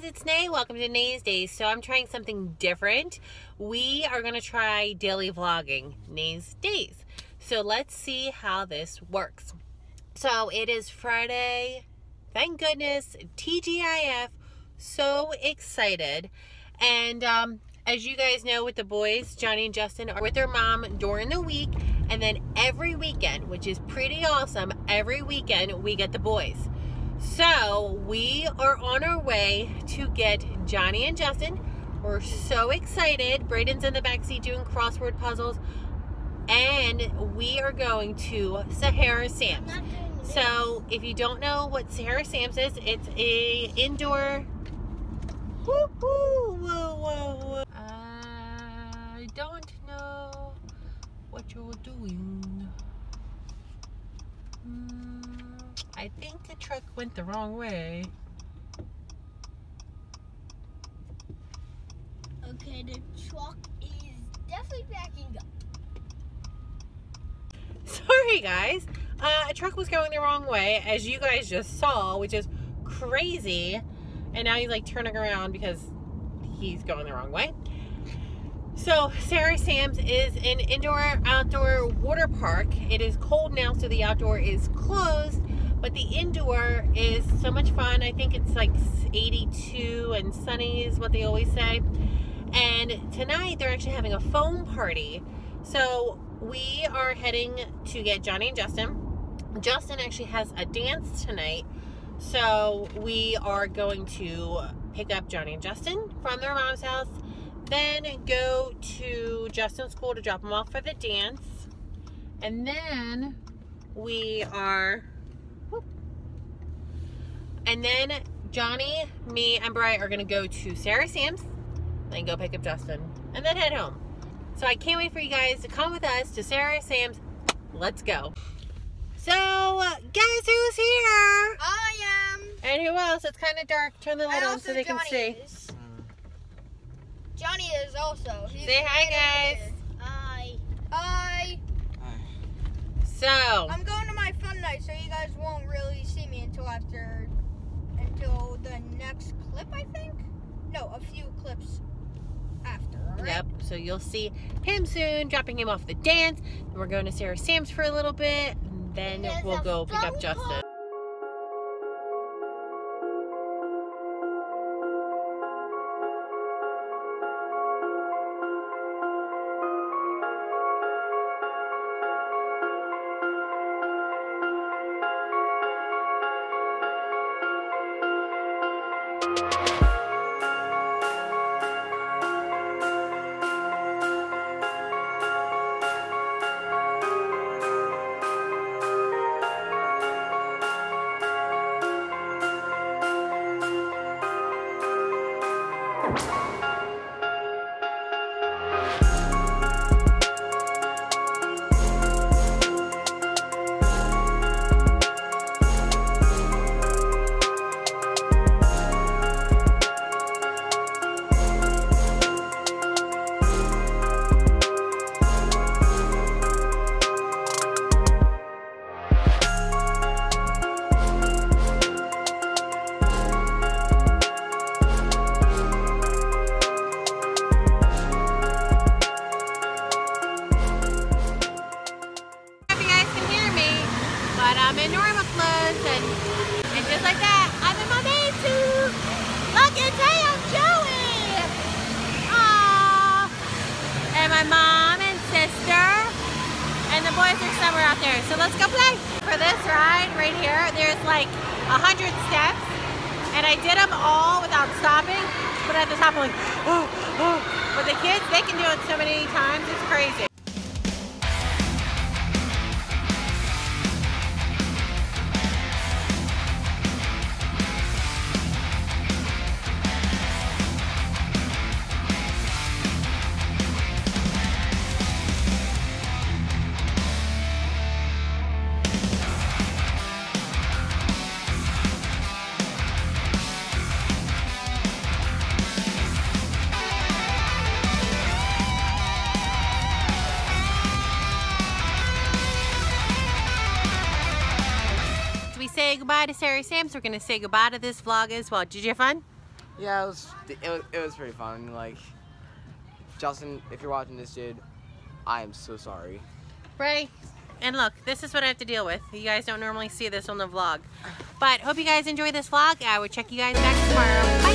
guys, it's Nay. Welcome to Nay's Days. So I'm trying something different. We are going to try daily vlogging, Nay's Days. So let's see how this works. So it is Friday. Thank goodness. TGIF. So excited. And as you guys know, with the boys, Johnny and Justin are with their mom during the week. And then every weekend, which is pretty awesome, every weekend we get the boys. So we are on our way to get Johnny and Justin. We're so excited. Braden's in the backseat doing crossword puzzles. And we are going to Sahara Sams. So if you don't know what Sahara Sams is, it's a indoor... I don't know what you're doing. I think the truck went the wrong way. Okay, the truck is definitely backing up. Sorry guys, a truck was going the wrong way, as you guys just saw, which is crazy. And now he's like turning around because he's going the wrong way. So Sahara Sams is an indoor-outdoor water park. It is cold now, so the outdoor is closed. But the indoor is so much fun. I think it's like 82 and sunny is what they always say. And tonight they're actually having a foam party. So we are heading to get Johnny and Justin. Justin actually has a dance tonight. So we are going to pick up Johnny and Justin from their mom's house. Then go to Justin's school to drop them off for the dance. And then we are... And then Johnny, me, and Bri are going to go to Sahara Sams, then go pick up Justin, and then head home. So I can't wait for you guys to come with us to Sahara Sams. Let's go. So, guess who's here? I am. And who else? It's kind of dark. Turn the light on so they can see. Johnny is also. Say hi, guys. Hi. Hi. So. I'm going to my fun night, so you guys won't really see me until the next clip, I think. No, a few clips after. Right? Yep. So you'll see him soon, dropping him off the dance. And we're going to Sahara Sams for a little bit, and then we'll go pick up Justin. I'm in normal clothes, and just like that, I'm in my bathing suit. Look and say I'm Joey. Aww. And my mom and sister, and the boys are somewhere out there. So let's go play. For this ride right here, there's like 100 steps, and I did them all without stopping. But at the top, I'm like, oh, oh. But the kids, they can do it so many times, it's crazy. Say goodbye to Sahara Sams. We're going to say goodbye to this vlog as well. Did you have fun? Yeah, it was pretty fun. Like, Justin, if you're watching this, dude, I am so sorry. Ray, and look, this is what I have to deal with. You guys don't normally see this on the vlog. But hope you guys enjoy this vlog. I will check you guys back tomorrow. Bye!